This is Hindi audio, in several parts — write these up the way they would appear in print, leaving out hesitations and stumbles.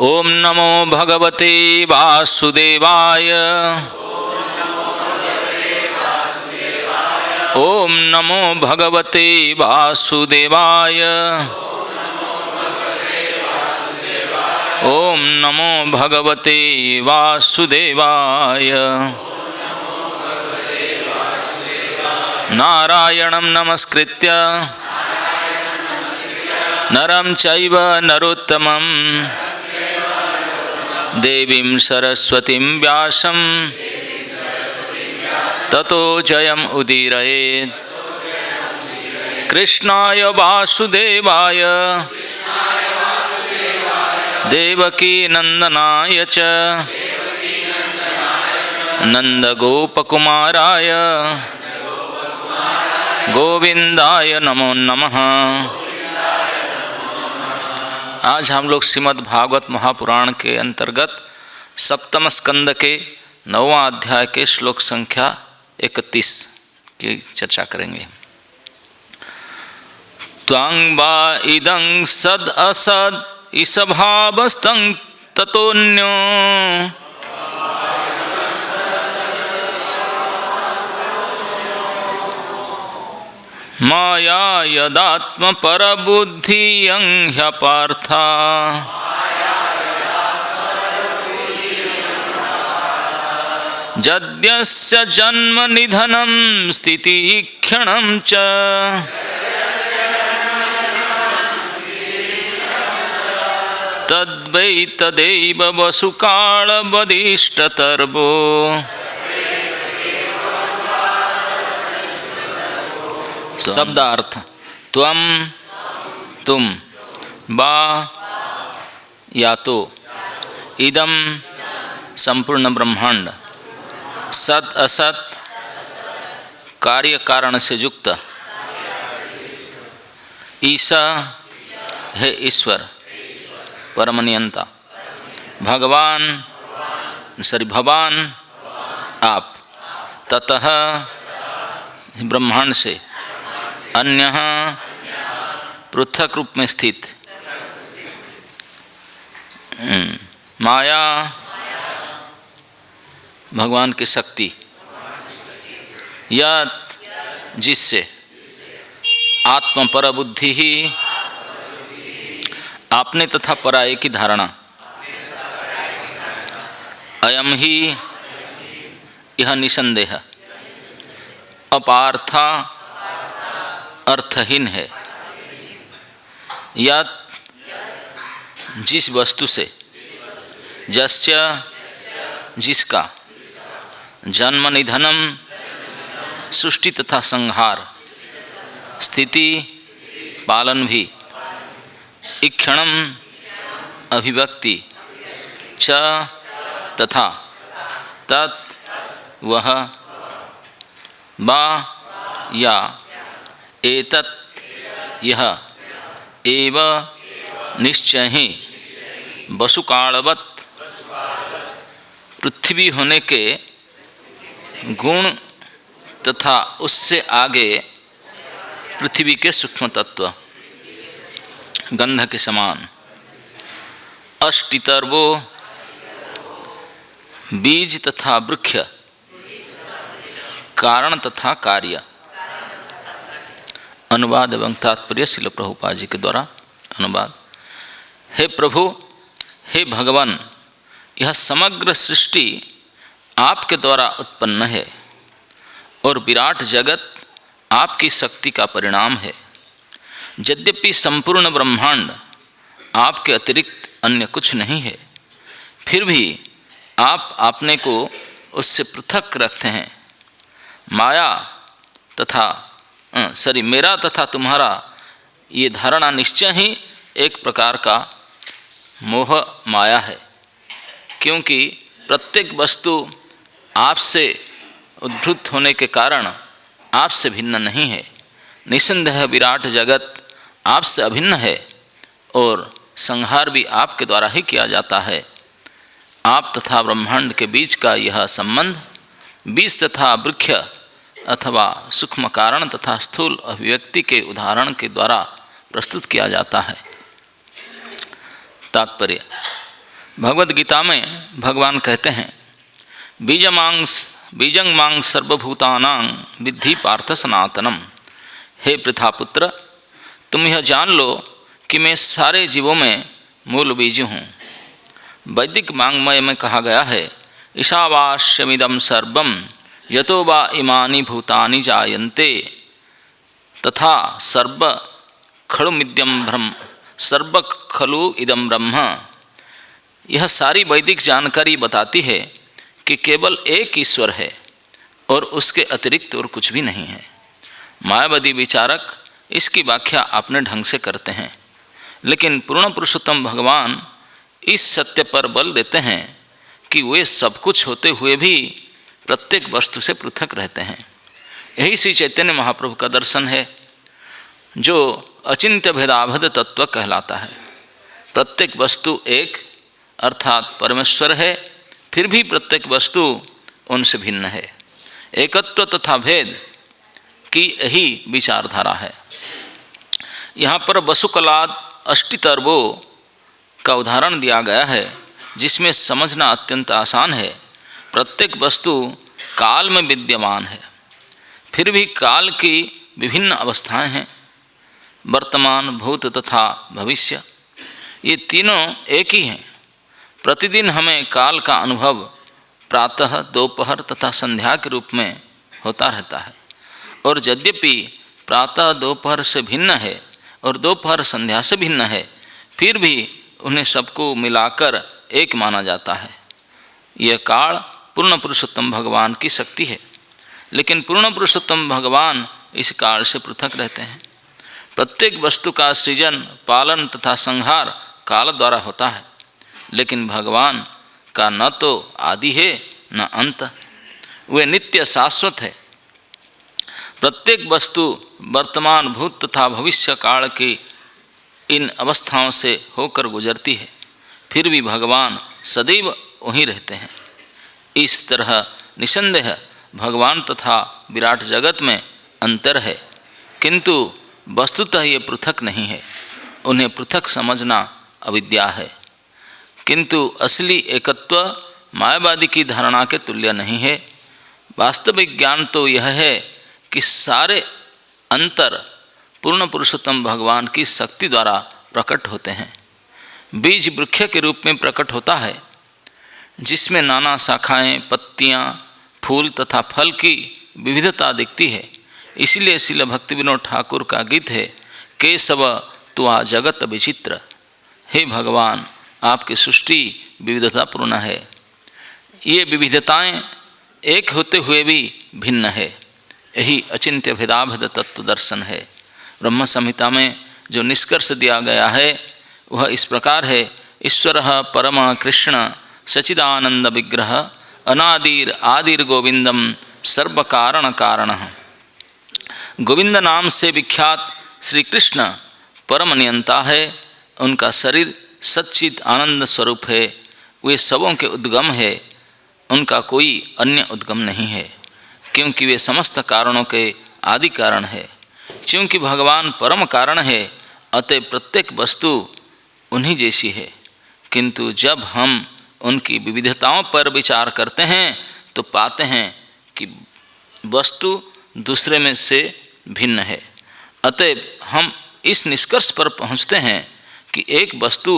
ओम नमो भगवते वासुदेवाय। ओम नमो भगवते वासुदेवाय। ओम नमो भगवते वासुदेवाय। नारायणं नमस्कृत्य नरं चैव नरोत्तमं देवीं सरस्वतीं व्यासं ततो जयम् उदीरयेत्। कृष्णाय वासुदेवाय देवकी नंदनाय च नंदगोपकुमाराय गोविंदाय नमो नमः। आज हम लोग श्रीमद् भागवत महापुराण के अंतर्गत सप्तम स्कंद के 9वां अध्याय के श्लोक संख्या 31 की चर्चा करेंगे। त्वां वा इदं सद असद ईसभावस्तं ततोऽन्यो माया यदात्म परबुद्धियं ह्यपार्था यद्यस्य जन्म निधनं स्थितिक्षणं च तद्वै तदैव वसुकालवदिष्टतर्वो। शब्दार्थ त्वम तुम, बा या तो, इदम संपूर्ण ब्रह्मांड, सत असत कार्य कारण से युक्त, ईसा है ईश्वर परमनियंता, भगवान भवान आप, ततः ब्रह्मांड से, अन्य पृथक रूप में स्थित, माया भगवान की शक्ति, यत जिससे, आत्म पर बुद्धि ही आपने तथा पराये की धारणा, अयम ही यह निसंदेह, अपार्था अर्थहीन है, यत जिस वस्तु से, जस्य जिसका, जन्म निधनम सृष्टि तथा संहार, स्थिति पालन भी, इक्षणम अभिव्यक्ति, च तथा, तत् वह, बा या, एतत् यह, एव निश्चय ही, वसुकालवत् पृथ्वी होने के गुण तथा उससे आगे पृथ्वी के सूक्ष्म तत्व, गंध के समान, अष्टितर्वो बीज तथा वृक्ष, कारण तथा कार्य। अनुवाद एवं तात्पर्य श्रील प्रभुपाद जी के द्वारा अनुवाद। हे प्रभु, हे भगवान, यह समग्र सृष्टि आपके द्वारा उत्पन्न है और विराट जगत आपकी शक्ति का परिणाम है। यद्यपि संपूर्ण ब्रह्मांड आपके अतिरिक्त अन्य कुछ नहीं है, फिर भी आप अपने को उससे पृथक रखते हैं। माया तथा मेरा तथा तुम्हारा ये धारणा निश्चय ही एक प्रकार का मोह माया है, क्योंकि प्रत्येक वस्तु आपसे उद्भूत होने के कारण आपसे भिन्न नहीं है। निसंदेह विराट जगत आपसे अभिन्न है और संहार भी आपके द्वारा ही किया जाता है। आप तथा ब्रह्मांड के बीच का यह संबंध बीज तथा वृक्ष अथवा सूक्ष्म कारण तथा स्थूल अभिव्यक्ति के उदाहरण के द्वारा प्रस्तुत किया जाता है। तात्पर्य, भगवद गीता में भगवान कहते हैं, बीजं मांग सर्वभूतानां विद्धि पार्थ सनातनम। हे पृथापुत्र, तुम यह जान लो कि मैं सारे जीवों में मूल बीज हूँ। वैदिक वाङ्मय में कहा गया है, ईशावास्यमिदं सर्वं यतो वा इमानि भूतानि जायन्ते तथा सर्व खलु इदं ब्रह्म। यह सारी वैदिक जानकारी बताती है कि केवल एक ईश्वर है और उसके अतिरिक्त और कुछ भी नहीं है। मायावादी विचारक इसकी व्याख्या अपने ढंग से करते हैं, लेकिन पूर्ण पुरुषोत्तम भगवान इस सत्य पर बल देते हैं कि वे सब कुछ होते हुए भी प्रत्येक वस्तु से पृथक रहते हैं। यही श्री चैतन्य महाप्रभु का दर्शन है, जो अचिंत्य भेदाभेद तत्व कहलाता है। प्रत्येक वस्तु एक अर्थात परमेश्वर है, फिर भी प्रत्येक वस्तु उनसे भिन्न है। एकत्व तथा भेद की यही विचारधारा है। यहाँ पर वसुकलाद अष्टितर्वो का उदाहरण दिया गया है, जिसमें समझना अत्यंत आसान है। प्रत्येक वस्तु काल में विद्यमान है, फिर भी काल की विभिन्न अवस्थाएं हैं, वर्तमान, भूत तथा भविष्य। ये तीनों एक ही हैं। प्रतिदिन हमें काल का अनुभव प्रातः, दोपहर तथा संध्या के रूप में होता रहता है, और यद्यपि प्रातः दोपहर से भिन्न है और दोपहर संध्या से भिन्न है, फिर भी उन्हें सबको मिलाकर एक माना जाता है। यह काल पूर्ण पुरुषोत्तम भगवान की शक्ति है, लेकिन पूर्ण पुरुषोत्तम भगवान इस काल से पृथक रहते हैं। प्रत्येक वस्तु का सृजन, पालन तथा संहार काल द्वारा होता है, लेकिन भगवान का न तो आदि है न अंत। वे नित्य शाश्वत है। प्रत्येक वस्तु वर्तमान, भूत तथा भविष्य काल की इन अवस्थाओं से होकर गुजरती है, फिर भी भगवान सदैव वहीं रहते हैं। इस तरह निसंदेह भगवान तथा विराट जगत में अंतर है, किंतु वस्तुतः ये पृथक नहीं है। उन्हें पृथक समझना अविद्या है। किंतु असली एकत्व मायावादी की धारणा के तुल्य नहीं है। वास्तविक ज्ञान तो यह है कि सारे अंतर पूर्ण पुरुषोत्तम भगवान की शक्ति द्वारा प्रकट होते हैं। बीज वृक्ष के रूप में प्रकट होता है, जिसमें नाना शाखाएं, पत्तियां, फूल तथा फल की विविधता दिखती है। इसलिए श्रील भक्ति विनोद ठाकुर का गीत है, केशव तुआ जगत विचित्र। हे भगवान, आपकी सृष्टि विविधतापूर्ण है। ये विविधताएं एक होते हुए भी भिन्न है। यही अचिंत्य भेदाभेद तत्व दर्शन है। ब्रह्म संहिता में जो निष्कर्ष दिया गया है वह इस प्रकार है, ईश्वर परम कृष्ण सचिदानंद विग्रह अनादिर आदिर गोविंदम सर्व कारण कारण। गोविंद नाम से विख्यात श्री कृष्ण परम नियंता है। उनका शरीर सच्चिद आनंद स्वरूप है। वे सबों के उद्गम है, उनका कोई अन्य उद्गम नहीं है, क्योंकि वे समस्त कारणों के आदि कारण है। क्योंकि भगवान परम कारण है, अतः प्रत्येक वस्तु उन्हीं जैसी है। किंतु जब हम उनकी विविधताओं पर विचार करते हैं तो पाते हैं कि वस्तु दूसरे में से भिन्न है। अतः हम इस निष्कर्ष पर पहुँचते हैं कि एक वस्तु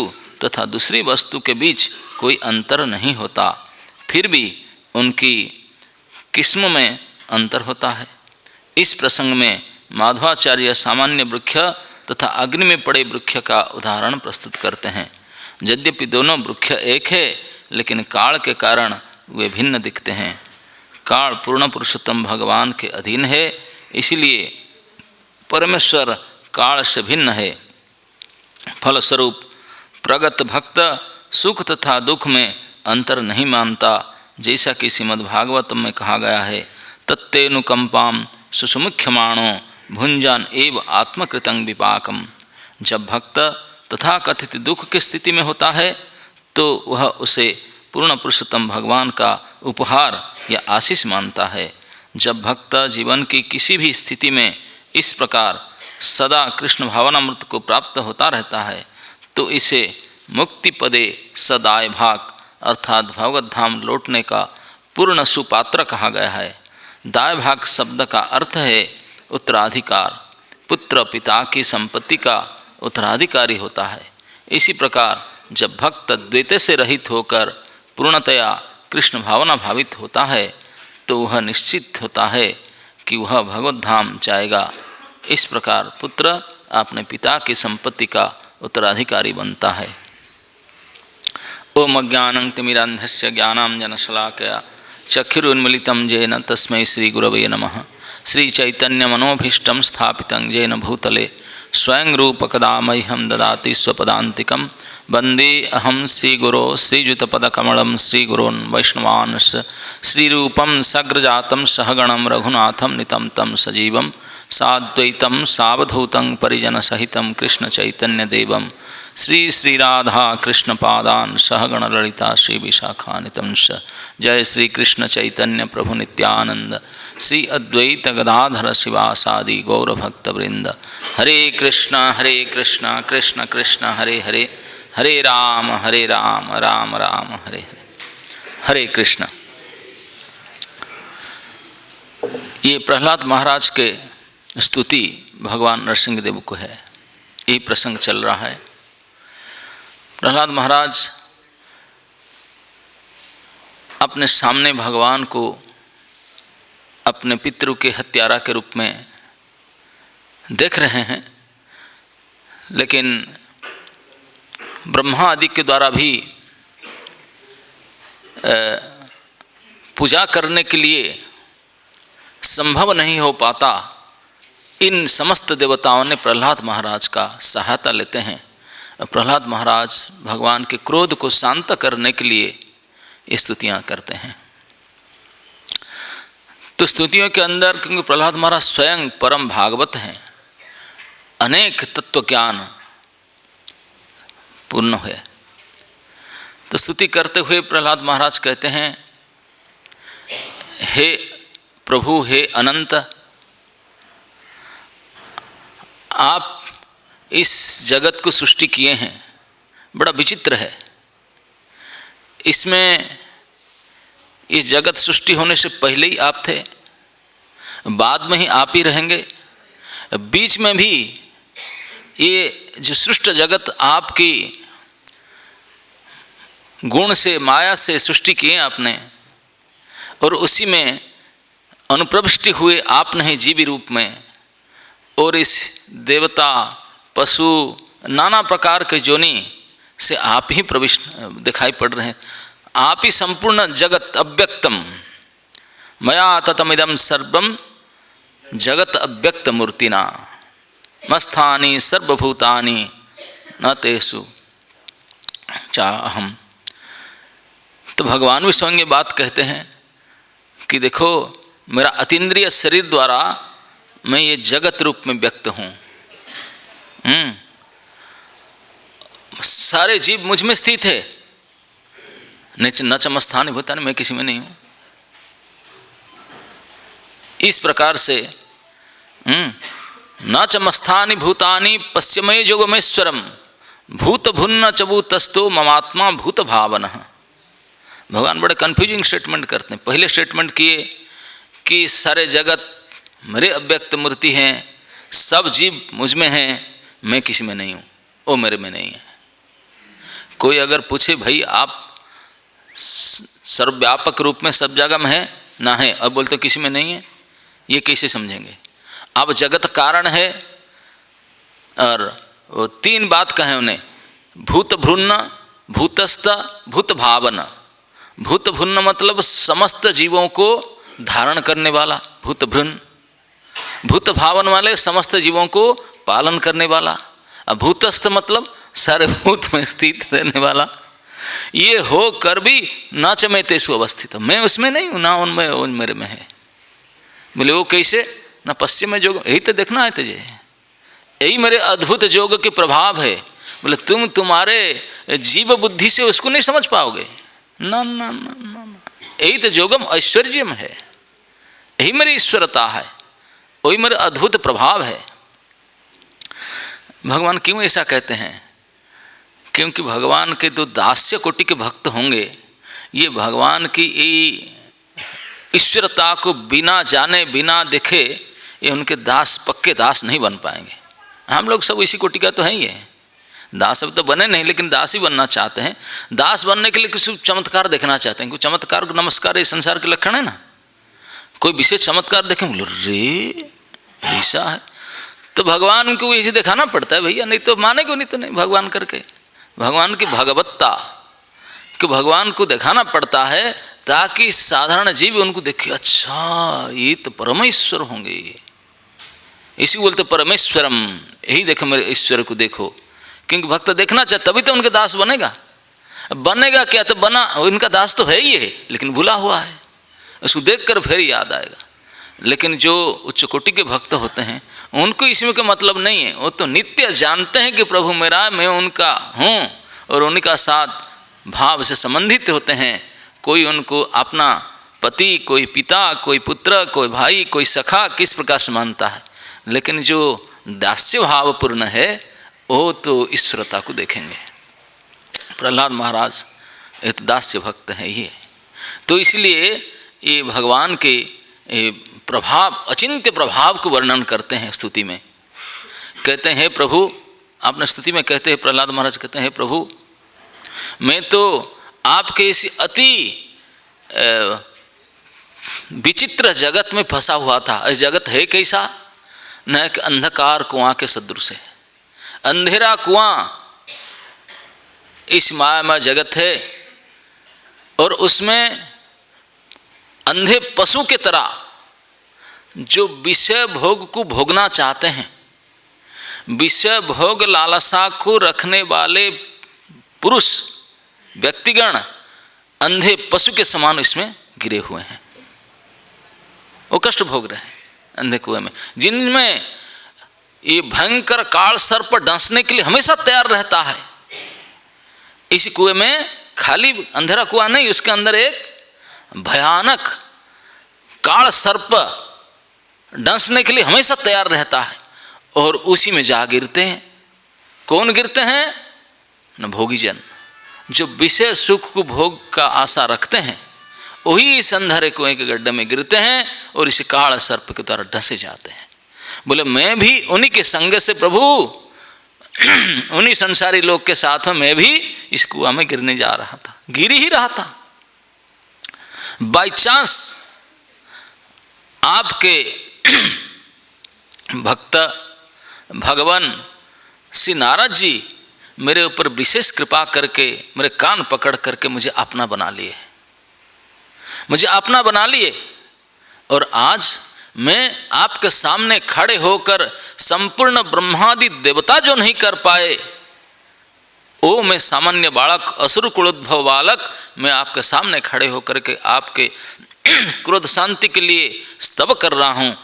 तथा दूसरी वस्तु के बीच कोई अंतर नहीं होता, फिर भी उनकी किस्मों में अंतर होता है। इस प्रसंग में माधवाचार्य सामान्य वृक्ष तथा अग्नि में पड़े वृक्ष का उदाहरण प्रस्तुत करते हैं। यद्यपि दोनों वृक्ष एक है, लेकिन काल के कारण वे भिन्न दिखते हैं। काल पूर्ण पुरुषोत्तम भगवान के अधीन है, इसलिए परमेश्वर काल से भिन्न है। फलस्वरूप प्रगत भक्त सुख तथा दुख में अंतर नहीं मानता, जैसा कि श्रीमद्भागवतम में कहा गया है, तत्तेनुकंपाम सुसुमुख्यमाणो भुंजान एव आत्मकृतं विपाकम। जब भक्त तथा कथित दुख की स्थिति में होता है तो वह उसे पूर्ण पुरुषोत्तम भगवान का उपहार या आशीष मानता है। जब भक्त जीवन की किसी भी स्थिति में इस प्रकार सदा कृष्ण भावनामृत को प्राप्त होता रहता है तो इसे मुक्ति पदे सदाय भाग अर्थात भगवत धाम लौटने का पूर्ण सुपात्र कहा गया है। दाय भाग शब्द का अर्थ है उत्तराधिकार, पुत्र पिता की संपत्ति का उत्तराधिकारी होता है। इसी प्रकार जब भक्त द्वैत से रहित होकर पूर्णतया कृष्ण भावना भावित होता है तो वह निश्चित होता है कि वह भगवत धाम जाएगा। इस प्रकार पुत्र अपने पिता की संपत्ति का उत्तराधिकारी बनता है। ओम अज्ञानं तिमिरान्धस्य ज्ञानाञ्जनशलाकया चक्षुरुन्मीलितं येन तस्मै श्रीगुरवे नमः। श्रीचैतन्यमनोभीष्टं स्थापितं येन भूतले स्वयं रूपकदा मह्यं ददाति स्वपदान्तिकं। वन्दे अहं श्रीगुरो श्रीयुतपदकमलं श्रीगुरोन् वैष्णवांश श्रीरूपं सग्रजातं सहगणं रघुनाथं नितं तं सजीवं साद्वैतं सावधूतं परिजनसहितं कृष्णचैतन्यदेवं श्री श्रीराधा कृष्णपादान् सहगण ललिता श्रीविशाखान्वितं च। जय श्री कृष्ण चैतन्य प्रभु नित्यानंद श्री अद्वैत गदाधर शिवासादि गौरभक्तवृंद। हरे कृष्ण कृष्ण कृष्ण हरे हरे, हरे राम राम राम हरे हरे। हरे कृष्ण। ये प्रहलाद महाराज के स्तुति भगवान नरसिंहदेव को है। यही प्रसंग चल रहा है। प्रहलाद महाराज अपने सामने भगवान को अपने पितृ के हत्यारा के रूप में देख रहे हैं, लेकिन ब्रह्मा आदि के द्वारा भी पूजा करने के लिए संभव नहीं हो पाता। इन समस्त देवताओं ने प्रहलाद महाराज का सहायता लेते हैं। प्रहलाद महाराज भगवान के क्रोध को शांत करने के लिए स्तुतियाँ करते हैं। तो स्तुतियों के अंदर, क्योंकि प्रहलाद महाराज स्वयं परम भागवत हैं, अनेक तत्व ज्ञान पूर्ण है, तो स्तुति करते हुए प्रहलाद महाराज कहते हैं, हे प्रभु, हे अनंत, आप इस जगत को सृष्टि किए हैं। बड़ा विचित्र है। इसमें इस जगत सृष्टि होने से पहले ही आप थे, बाद में ही आप ही रहेंगे, बीच में भी ये जो सृष्ट जगत आपकी गुण से, माया से सृष्टि किए आपने, और उसी में अनुप्रविष्टि हुए आप नहीं जीवी रूप में, और इस देवता पशु नाना प्रकार के जोनि से आप ही प्रविष्ट दिखाई पड़ रहे हैं। आप ही संपूर्ण जगत अव्यक्तम मया ततमिदं सर्वं जगत अव्यक्त मूर्तिना मस्थानि सर्वभूतानि न तेषु चाहम। तो भगवान भी स्वयं ये बात कहते हैं कि देखो, मेरा अतीन्द्रिय शरीर द्वारा मैं ये जगत रूप में व्यक्त हूँ। सारे जीव मुझ में स्थित है। न चमस्थानि भूतानि, मैं किसी में नहीं हूँ। इस प्रकार से न चमस्थानि भूतानि पश्यमय जोगमेश्वरम भूत भुन्न चबूतस्तो ममात्मा भूत भावन। भगवान बड़े कन्फ्यूजिंग स्टेटमेंट करते हैं। पहले स्टेटमेंट किए कि सारे जगत मेरे अव्यक्त मूर्ति हैं, सब जीव मुझ में हैं, मैं किसी में नहीं हूँ, वो मेरे में नहीं है। कोई अगर पूछे भाई आप सर्वव्यापक रूप में सब जगह में है ना है, अब बोलते किसी में नहीं है, ये कैसे समझेंगे? अब जगत कारण है, और वो तीन बात कहें उन्हें, भूत भ्रूण, भूतस्थ, भूत भावन। भूत भ्रूण मतलब समस्त जीवों को धारण करने वाला भूत भ्रूण, भूत भावन वाले समस्त जीवों को पालन करने वाला, अब भूतस्थ मतलब सारे भूत में स्थित रहने वाला। ये हो कर भी न चमे तेसु अवस्थित, मैं उसमें नहीं हूँ, ना उनमें, उन मेरे में है। बोले वो कैसे? ना पश्चिम में जोग, यही तो देखना है तुझे, यही मेरे अद्भुत जोग के प्रभाव है। बोले तुम तुम्हारे जीव बुद्धि से उसको नहीं समझ पाओगे। ना ना ना ना, यही तो जोगम ऐश्वर्यम है, यही मेरी ईश्वरता है, वही मेरा अद्भुत प्रभाव है। भगवान क्यों ऐसा कहते हैं क्योंकि भगवान के जो दास्य कोटि के भक्त होंगे, ये भगवान की ईश्वरता को बिना जाने बिना देखे ये उनके दास, पक्के दास नहीं बन पाएंगे। हम लोग सब इसी कोटि का तो है ही है, दास अब तो बने नहीं, लेकिन दास ही बनना चाहते हैं। दास बनने के लिए कुछ चमत्कार देखना चाहते हैं। कुछ चमत्कार, नमस्कार, ये संसार के लक्षण है ना। कोई विशेष चमत्कार देखें, बोलो रे ऐसा है, तो भगवान को ऐसे दिखाना पड़ता है भैया, नहीं तो मानेगो नहीं तो नहीं। भगवान करके भगवान की भगवत्ता कि भगवान को दिखाना पड़ता है, ताकि साधारण जीव उनको देखे, अच्छा ये तो परमेश्वर होंगे। इसी बोलते परमेश्वरम, यही देखो मेरे ईश्वर को देखो। क्योंकि भक्त देखना चाहे तभी तो उनके दास बनेगा। बनेगा क्या, तो बना उनका दास तो है ही है, लेकिन भूला हुआ है, उसको देखकर फिर याद आएगा। लेकिन जो उच्च कोटि के भक्त होते हैं उनको इसमें का मतलब नहीं है। वो तो नित्य जानते हैं कि प्रभु मेरा, मैं उनका हूँ, और उनका साथ भाव से संबंधित होते हैं। कोई उनको अपना पति, कोई पिता, कोई पुत्र, कोई भाई, कोई सखा किस प्रकार से मानता है। लेकिन जो दास्य भावपूर्ण है वो तो ईश्वरता को देखेंगे। प्रहलाद महाराज एक दास्य भक्त है ये। तो इसलिए ये भगवान के प्रभाव, अचिंत्य प्रभाव को वर्णन करते हैं स्तुति में। कहते हैं प्रभु, आपने स्तुति में कहते हैं, प्रहलाद महाराज कहते हैं प्रभु मैं तो आपके इस अति विचित्र जगत में फंसा हुआ था। इस जगत है कैसा, न एक अंधकार कुआं के सदृश है। अंधेरा कुआं इस मायामय जगत है, और उसमें अंधे पशु के तरह जो विषय भोग को भोगना चाहते हैं, विषय भोग लालसा को रखने वाले पुरुष व्यक्तिगण अंधे पशु के समान इसमें गिरे हुए हैं। वो कष्ट भोग रहे हैं अंधे कुएं में, जिनमें ये भयंकर काल सर्प डंसने के लिए हमेशा तैयार रहता है। इस कुएं में खाली अंधेरा कुआं नहीं, उसके अंदर एक भयानक काल सर्प डंसने के लिए हमेशा तैयार रहता है, और उसी में जा गिरते हैं। कौन गिरते हैं, न भोगी जन, जो विषय सुख को भोग का आशा रखते हैं, वही इस अंधेरे कुएं के गड्ढे में गिरते हैं और इस काल सर्प के द्वारा डसे जाते हैं। बोले मैं भी उन्हीं के संग से प्रभु, उन्हीं संसारी लोग के साथ में मैं भी इस कुआं में गिरने जा रहा था, गिर ही रहा था। बाई चांस आपके भक्त भगवान श्री नारद जी मेरे ऊपर विशेष कृपा करके मेरे कान पकड़ करके मुझे अपना बना लिए, मुझे अपना बना लिए। और आज मैं आपके सामने खड़े होकर संपूर्ण ब्रह्मादि देवता जो नहीं कर पाए, वो मैं सामान्य बालक, असुर कुलोद्भव बालक, मैं आपके सामने खड़े होकर के आपके क्रोध शांति के लिए स्तव कर रहा हूँ।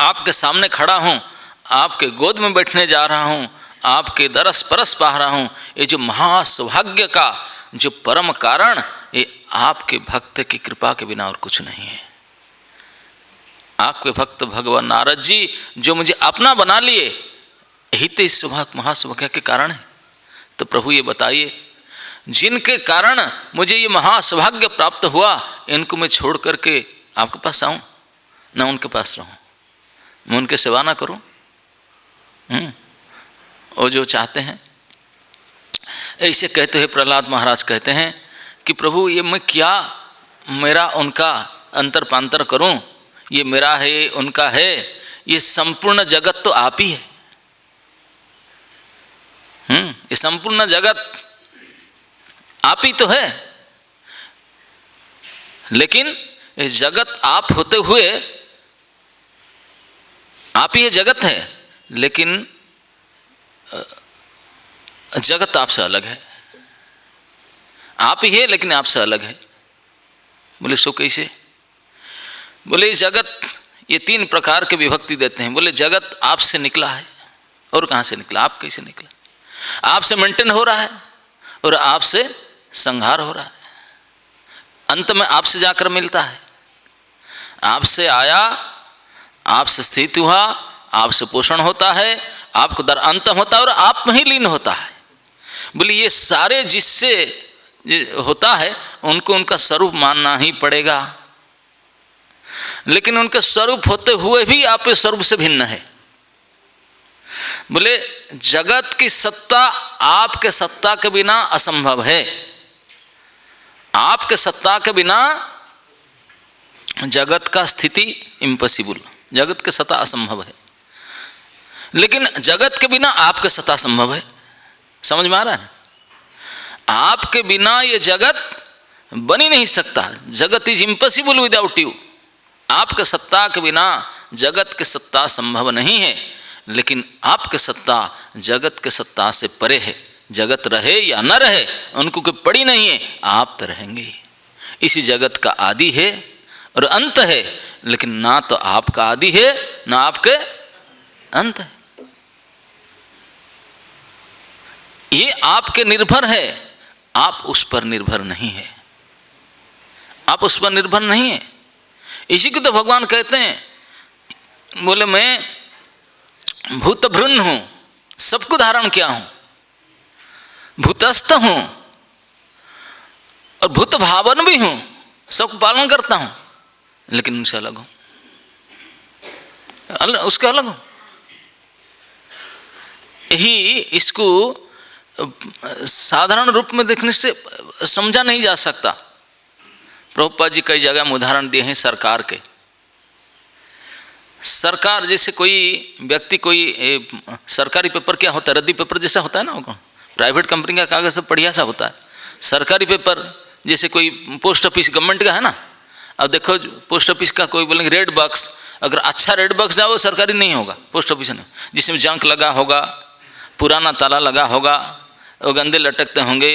आपके सामने खड़ा हूँ, आपके गोद में बैठने जा रहा हूँ, आपके दरस परस पा रहा हूँ। ये जो महासौभाग्य का जो परम कारण, ये आपके भक्त की कृपा के बिना और कुछ नहीं है। आपके भक्त भगवान नारद जी जो मुझे अपना बना लिए, यही तो इस महासौभाग्य के कारण है। तो प्रभु ये बताइए, जिनके कारण मुझे ये महासौभाग्य प्राप्त हुआ, इनको मैं छोड़ करके आपके पास आऊँ, ना उनके पास रहूँ, मैं उनके सेवा ना करूँ। वो जो चाहते हैं ऐसे कहते हुए प्रहलाद महाराज कहते हैं कि प्रभु ये मैं क्या मेरा उनका अंतर पांतर करूं, ये मेरा है उनका है, ये संपूर्ण जगत तो आप ही है। ये संपूर्ण जगत आप ही तो है, लेकिन ये जगत आप होते हुए, आप ही ये जगत है, लेकिन जगत आपसे अलग है। आप ही है लेकिन आपसे अलग है। बोले सो कैसे? बोले जगत, ये तीन प्रकार के विभक्ति देते हैं। बोले जगत आपसे निकला है, और कहाँ से निकला? आप कैसे निकला? आपसे मेंटेन हो रहा है और आपसे संहार हो रहा है, अंत में आपसे जाकर मिलता है। आपसे आया, आपसे स्थित हुआ, आपसे पोषण होता है, आपको दर अंत होता है और आप में ही लीन होता है। बोले ये सारे जिससे होता है उनको उनका स्वरूप मानना ही पड़ेगा, लेकिन उनके स्वरूप होते हुए भी आपके स्वरूप से भिन्न है। बोले जगत की सत्ता आपके सत्ता के बिना असंभव है, आपके सत्ता के बिना जगत का स्थिति इम्पॉसिबल, जगत के सत्ता असंभव है, लेकिन जगत के बिना आपके सत्ता संभव है। समझ में आ रहा है? आपके बिना ये जगत बन ही नहीं सकता, जगत इज इम्पॉसिबल विदाउट यू। आपके सत्ता के बिना जगत के सत्ता संभव नहीं है, लेकिन आपके सत्ता जगत के सत्ता से परे है। जगत रहे या न रहे उनको कोई पड़ी नहीं है, आप तो रहेंगे। इसी जगत का आदि है और अंत है, लेकिन ना तो आपका आदि है ना आपके अंत है। ये आपके निर्भर है, आप उस पर निर्भर नहीं है, आप उस पर निर्भर नहीं है। इसी को तो भगवान कहते हैं, बोले मैं भूत भृन्न हूं, सबको धारण किया हूं, भूतस्थ हूं और भूत भावन भी हूं, सबको पालन करता हूं, लेकिन उनसे अलग हूं, उसके अलग हूं। यही इसको साधारण रूप में देखने से समझा नहीं जा सकता। प्रभुपाद जी कई जगह में उदाहरण दिए हैं सरकार के। सरकार जैसे कोई व्यक्ति, कोई सरकारी पेपर क्या होता है, रद्दी पेपर जैसा होता है ना, प्राइवेट कंपनी का कागज सब बढ़िया सा होता है। सरकारी पेपर जैसे कोई पोस्ट ऑफिस गवर्नमेंट का है ना, अब देखो पोस्ट ऑफिस का कोई बोलेंगे रेड बॉक्स, अगर अच्छा रेड बॉक्स जाओ सरकारी नहीं होगा, पोस्ट ऑफिस में जिसमें जंक लगा होगा, पुराना ताला लगा होगा, वो गंदे लटकते होंगे,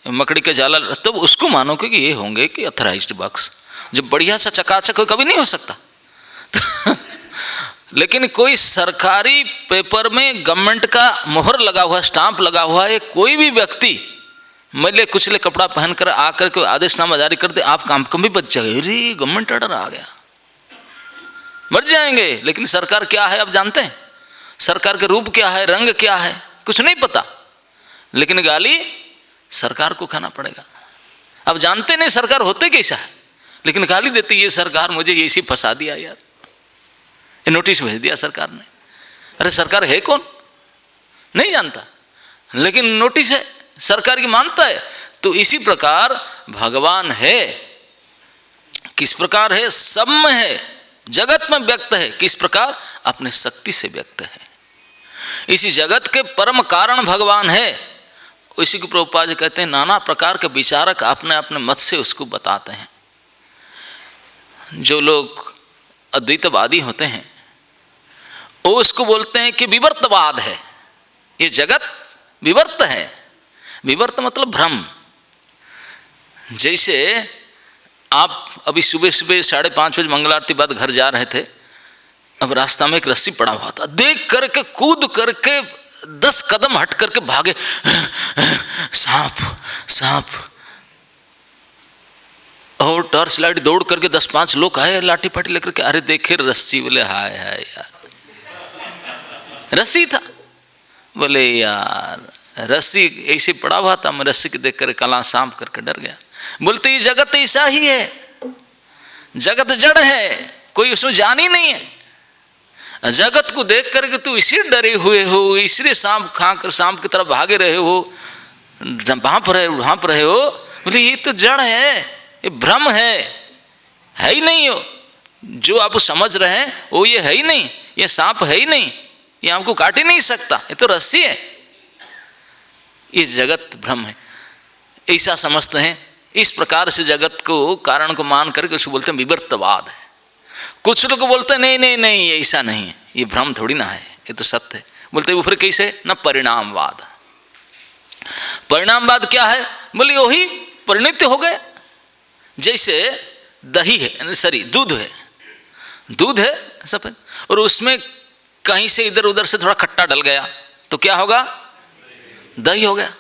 मकड़ी के जाला, तब उसको मानो कि ये होंगे कि अथराइज्ड बॉक्स। जब बढ़िया सा चकाचक हो कभी नहीं हो सकता। लेकिन कोई सरकारी पेपर में गवर्नमेंट का मोहर लगा हुआ, स्टाम्प लगा हुआ है, कोई भी व्यक्ति मैले कुचले कपड़ा पहनकर आकर के आदेशनामा जारी कर दे, आप काम कम भी बच जाएंगे, अरे गवर्नमेंट ऑर्डर आ गया, बच जाएंगे। लेकिन सरकार क्या है आप जानते हैं? सरकार के रूप क्या है, रंग क्या है, कुछ नहीं पता, लेकिन गाली सरकार को खाना पड़ेगा। अब जानते नहीं सरकार होते कैसा है, लेकिन गाली देती, ये सरकार मुझे ये सी फंसा दिया यार, ये नोटिस भेज दिया सरकार ने। अरे सरकार है कौन नहीं जानता, लेकिन नोटिस है, सरकार की मानता है। तो इसी प्रकार भगवान है, किस प्रकार है? सब में है, जगत में व्यक्त है। किस प्रकार? अपने शक्ति से व्यक्त है। इसी जगत के परम कारण भगवान है। इसी को प्रभुपाद जी कहते हैं, नाना प्रकार के विचारक अपने अपने मत से उसको बताते हैं। जो लोग अद्वैतवादी होते हैं वो उसको बोलते हैं कि विवर्तवाद है, ये जगत विवर्त है। विवर्त मतलब भ्रम। जैसे आप अभी सुबह सुबह 5:30 बजे मंगल आरती बाद घर जा रहे थे, अब रास्ता में एक रस्सी पड़ा हुआ था, देख करके कूद करके 10 कदम हट करके भागे, सांप सांप, और टॉर्च लाइट दौड़ करके 10-5 लोग आए लाठी फाठी लेकर के, अरे देखे रस्सी, बोले हाय हाय यार रस्सी था। बोले यार रस्सी ऐसे पड़ा हुआ था, मैं रस्सी के देख कर कला सांप करके डर गया। बोलते ये जगत ऐसा ही है, जगत जड़ है, कोई उसमें जान ही नहीं है। जगत को देख करके तू इसी डरे हुए हो, इसलिए सांप खाकर सांप की तरफ भागे रहे हो, भाप रहे हो। बोले ये तो जड़ है, ये भ्रम है ही नहीं हो। जो आप समझ रहे हैं वो ये है ही नहीं, ये सांप है ही नहीं, ये आपको काट ही नहीं सकता, ये तो रस्सी है, ये जगत भ्रम है, ऐसा समझते हैं। इस प्रकार से जगत को कारण को मान करके उसको बोलते हैं विवर्तवाद है। कुछ लोग बोलते हैं नहीं नहीं नहीं ये ऐसा नहीं है, ये भ्रम थोड़ी ना है, ये तो सत्य है। बोलते हैं फिर कैसे? न परिणामवाद। परिणामवाद क्या है? बोले वही परिणित हो गए। जैसे दही है, सॉरी दूध है, दूध है सफेद, और उसमें कहीं से इधर उधर से थोड़ा खट्टा डल गया तो क्या होगा? दही हो गया।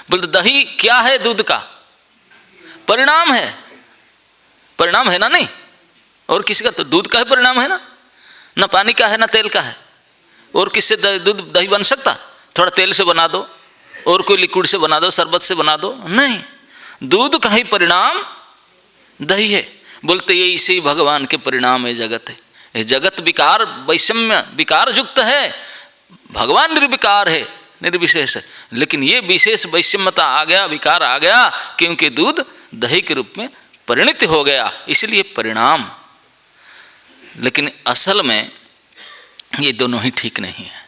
बोलते दही क्या है? दूध का परिणाम है, परिणाम है ना, नहीं और किसी का? तो दूध का ही परिणाम है ना, ना पानी का है ना तेल का है। और किससे दूध दही बन सकता? थोड़ा तेल से बना दो, और कोई लिक्विड से बना दो, शरबत से बना दो, नहीं, दूध का ही परिणाम दही है। बोलते ये इसे ही भगवान के परिणाम है, जगत है। ये जगत विकार वैषम्य विकार युक्त है, भगवान निर्विकार है, निर्विशेष है, लेकिन ये विशेष वैषम्यता आ गया, विकार आ गया, क्योंकि दूध दही के रूप में परिणित हो गया, इसलिए परिणाम। लेकिन असल में ये दोनों ही ठीक नहीं है।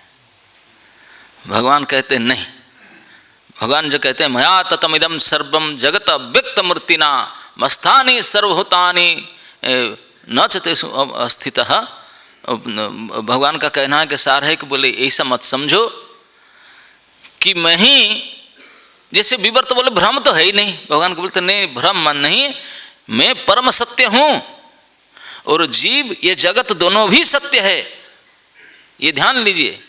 भगवान कहते नहीं, भगवान जो कहते हैं मया ततमिदं सर्वं जगत अव्यक्त मूर्तिना मस्थानि सर्वभूतानि न च तेषु स्थितः। भगवान का कहना है कि सार है कि बोले ऐसा मत समझो कि मैं ही, जैसे विवर्त बोले भ्रम तो है ही नहीं, भगवान को बोलते नहीं भ्रम मन नहीं, मैं परम सत्य हूँ और जीव ये जगत दोनों भी सत्य है। ये ध्यान लीजिए,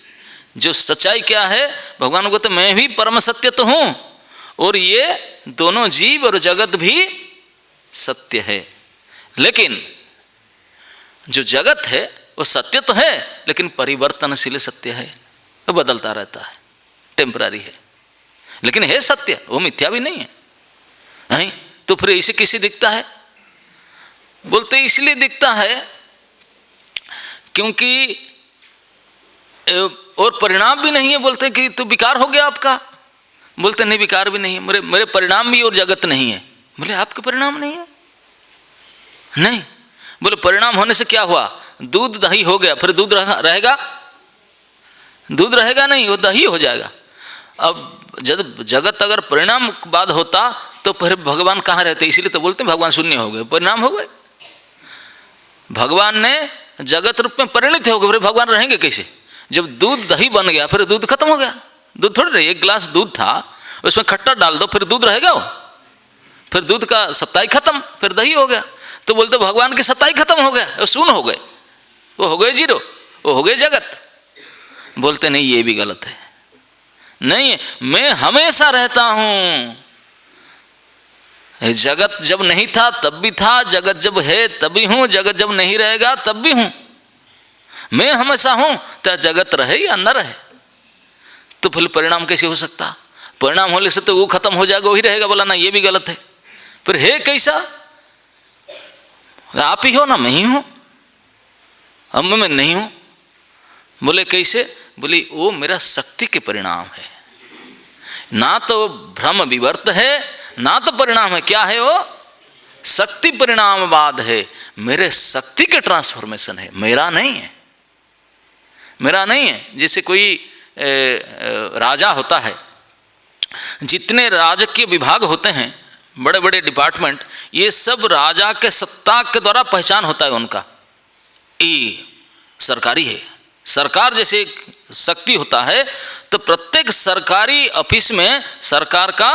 जो सच्चाई क्या है, भगवान को तो मैं भी परम सत्य तो हूँ और ये दोनों जीव और जगत भी सत्य है। लेकिन जो जगत है वो सत्य तो है, लेकिन परिवर्तनशील सत्य है, वो बदलता रहता है, टेम्पररी है, लेकिन है सत्य, वो मिथ्या भी नहीं है। नहीं तो फिर इसे किसे दिखता है? बोलते इसलिए दिखता है क्योंकि और परिणाम भी नहीं है। बोलते कि तो विकार हो गया आपका, बोलते नहीं विकार भी नहीं है, मेरे परिणाम भी और जगत नहीं है। बोले आपके परिणाम नहीं है? नहीं। बोले परिणाम होने से क्या हुआ? दूध दही हो गया, फिर दूध रहेगा? दूध रहेगा नहीं, वो दही हो जाएगा। अब जब जगत अगर परिणाम बाद होता तो फिर भगवान कहाँ रहते? इसीलिए तो बोलते हैं भगवान शून्य हो गए, परिणाम हो गए। भगवान ने जगत रूप में परिणित हो गए, फिर भगवान रहेंगे कैसे? जब दूध दही बन गया फिर दूध खत्म हो गया। दूध थोड़ी रही, एक गिलास दूध था उसमें खट्टा डाल दो फिर दूध रहेगा वो? फिर दूध का सत्ताई खत्म, फिर दही हो गया। तो बोलते भगवान की सत्ताई खत्म हो गया, वो शून्य हो गए, वो हो गए जीरो, वो हो गए जगत। बोलते नहीं ये भी गलत है, नहीं मैं हमेशा रहता हूं। जगत जब नहीं था तब भी था, जगत जब है तभी हूं, जगत जब नहीं रहेगा तब भी हूं, मैं हमेशा हूं। तो जगत रहे या न रहे तो फिर परिणाम कैसे हो सकता? परिणाम होने से तो वो खत्म हो जाएगा, वही रहेगा। बोला ना ये भी गलत है। फिर है कैसा? आप ही हो ना मैं ही हूं, अब मैं नहीं हूं। बोले कैसे? बोली वो मेरा शक्ति के परिणाम है, ना तो भ्रम विवर्त है ना तो परिणाम है। क्या है वो? शक्ति परिणामवाद है, मेरे शक्ति के ट्रांसफॉर्मेशन है, मेरा नहीं है, मेरा नहीं है। जैसे कोई राजा होता है, जितने राजकीय विभाग होते हैं, बड़े बड़े डिपार्टमेंट, ये सब राजा के सत्ता के द्वारा पहचान होता है उनका। ये सरकारी है, सरकार जैसे एक शक्ति होता है, तो प्रत्येक सरकारी ऑफिस में सरकार का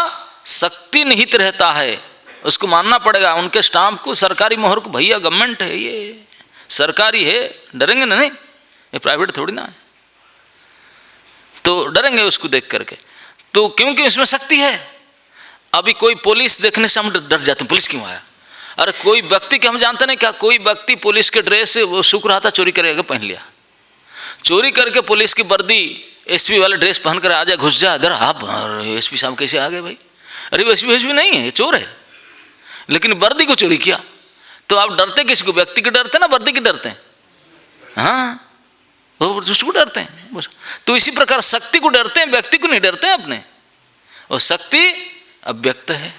शक्ति निहित रहता है, उसको मानना पड़ेगा। उनके स्टाम्प को, सरकारी मोहर को, भैया गवर्नमेंट है, ये सरकारी है, डरेंगे ना? नहीं, ये प्राइवेट थोड़ी ना है, तो डरेंगे उसको देख करके। तो क्योंकि इसमें शक्ति है। अभी कोई पुलिस देखने से हम डर जाते हैं, पुलिस क्यों आया? अरे कोई व्यक्ति के हम जानते नहीं क्या, कोई व्यक्ति पुलिस के ड्रेस से वो सूख रहा था, चोरी करके पहन लिया, चोरी करके पुलिस की वर्दी एसपी वाले ड्रेस पहन कर आ जाए, घुस जाए इधर। आप एसपी साहब कैसे आ गए भाई? अरे वो एसपी नहीं है, ये चोर है, लेकिन वर्दी को चोरी किया। तो आप डरते किसको? व्यक्ति के डरते ना वर्दी के डरते हैं? हाँ, वो उसको डरते हैं। तो इसी प्रकार शक्ति को डरते हैं, व्यक्ति को नहीं डरते हैं अपने। और शक्ति अव्यक्त है,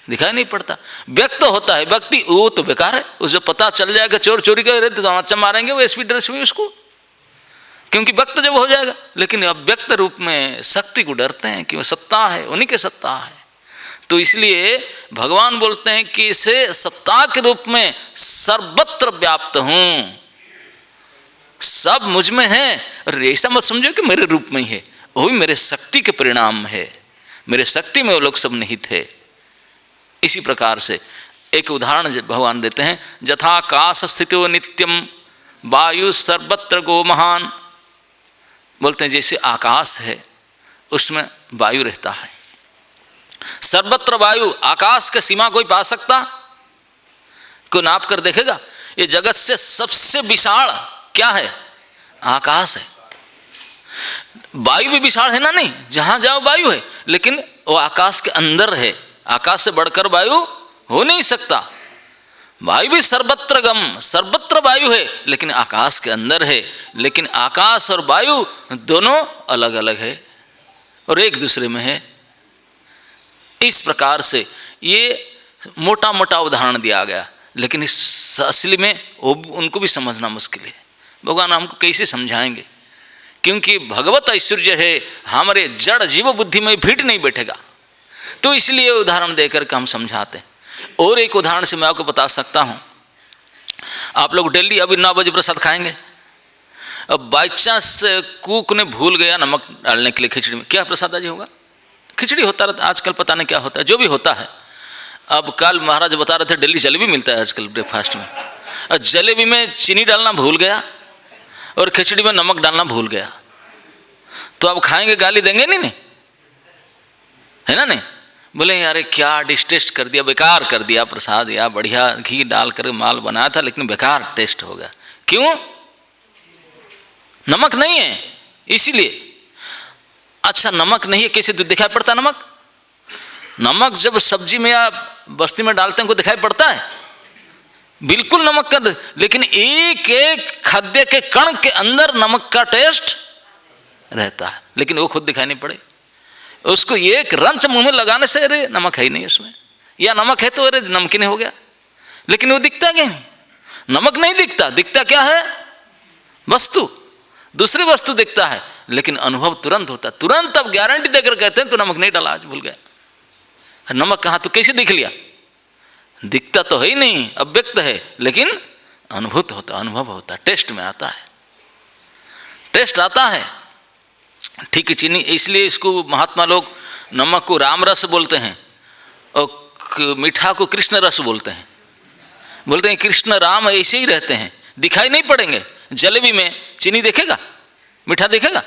दिखाई नहीं पड़ता। व्यक्त होता है व्यक्ति, वो तो बेकार है। उसे पता चल जाएगा चोर चोरी कर रहे तो आँचा मारेंगे वो एसपी ड्रेस में उसको, क्योंकि व्यक्त जब हो जाएगा। लेकिन अव्यक्त रूप में शक्ति को डरते हैं कि वो सत्ता है, उन्हीं के सत्ता है। तो इसलिए भगवान बोलते हैं कि इसे सत्ता के रूप में सर्वत्र व्याप्त हूँ, सब मुझ में है। और ऐसा मत समझो कि मेरे रूप में ही है, वो भी मेरे शक्ति के परिणाम है, मेरे शक्ति में वो लोग सब निहित है। इसी प्रकार से एक उदाहरण भगवान देते हैं, यथाकाश स्थितो नित्यम वायु सर्वत्र गो महान। बोलते हैं जैसे आकाश है उसमें वायु रहता है, सर्वत्र वायु। आकाश के सीमा कोई पा सकता? कोई नाप कर देखेगा? ये जगत से सबसे विशाल क्या है? आकाश है। वायु भी विशाल है ना, नहीं, जहाँ जाओ वायु है, लेकिन वो आकाश के अंदर है। आकाश से बढ़कर वायु हो नहीं सकता। वायु भी सर्वत्र गम, सर्वत्र वायु है, लेकिन आकाश के अंदर है। लेकिन आकाश और वायु दोनों अलग अलग है और एक दूसरे में है। इस प्रकार से ये मोटा मोटा उदाहरण दिया गया, लेकिन इस असली में उनको भी समझना मुश्किल है। भगवान हमको कैसे समझाएंगे, क्योंकि भगवत ऐश्वर्य है, हमारे जड़ जीव बुद्धि में फिट नहीं बैठेगा। तो इसलिए उदाहरण देकर के हम समझाते हैं। और एक उदाहरण से मैं आपको बता सकता हूँ। आप लोग डेली अभी 9 बजे प्रसाद खाएंगे, अब बाई चांस कुक ने भूल गया नमक डालने के लिए खिचड़ी में, क्या प्रसाद आज होगा? खिचड़ी होता रहता, आजकल पता नहीं क्या होता है, जो भी होता है। अब कल महाराज बता रहे थे डेली जलेबी मिलता है आजकल ब्रेकफास्ट में, और जलेबी में चीनी डालना भूल गया और खिचड़ी में नमक डालना भूल गया, तो अब खाएंगे, गाली देंगे नहीं, है ना? नहीं बोले यार क्या डिश टेस्ट कर दिया, बेकार कर दिया प्रसाद, या बढ़िया घी डाल कर माल बनाया था लेकिन बेकार टेस्ट हो गया। क्यों? नमक नहीं है इसीलिए। अच्छा नमक नहीं है, कैसे दिखाई पड़ता नमक? नमक जब सब्जी में या बस्ती में डालते हैं को दिखाई पड़ता है? बिल्कुल नमक का, लेकिन एक एक खाद्य के कण के अंदर नमक का टेस्ट रहता है, लेकिन वो खुद दिखाई नहीं पड़े। उसको एक रंच मुंह में लगाने से अरे नमक है ही नहीं उसमें, या नमक है तो अरे नमकीन हो गया, लेकिन वो दिखता क्या नहीं? नमक नहीं दिखता, दिखता क्या है? वस्तु, दूसरी वस्तु दिखता है, लेकिन अनुभव तुरंत होता। तुरंत अब गारंटी देकर कहते हैं तो नमक नहीं डाला, आज भूल गया। नमक कहाँ, तो कैसे दिख लिया? दिखता तो है ही नहीं, अव्यक्त है, लेकिन अनुभूत होता, अनुभव होता, टेस्ट में आता है, टेस्ट आता है। ठीक है, चीनी, इसलिए इसको महात्मा लोग नमक को राम रस बोलते हैं और मीठा को कृष्ण रस बोलते हैं। बोलते हैं कृष्ण राम ऐसे ही रहते हैं, दिखाई नहीं पड़ेंगे। जलेबी में चीनी दिखेगा, मीठा दिखेगा,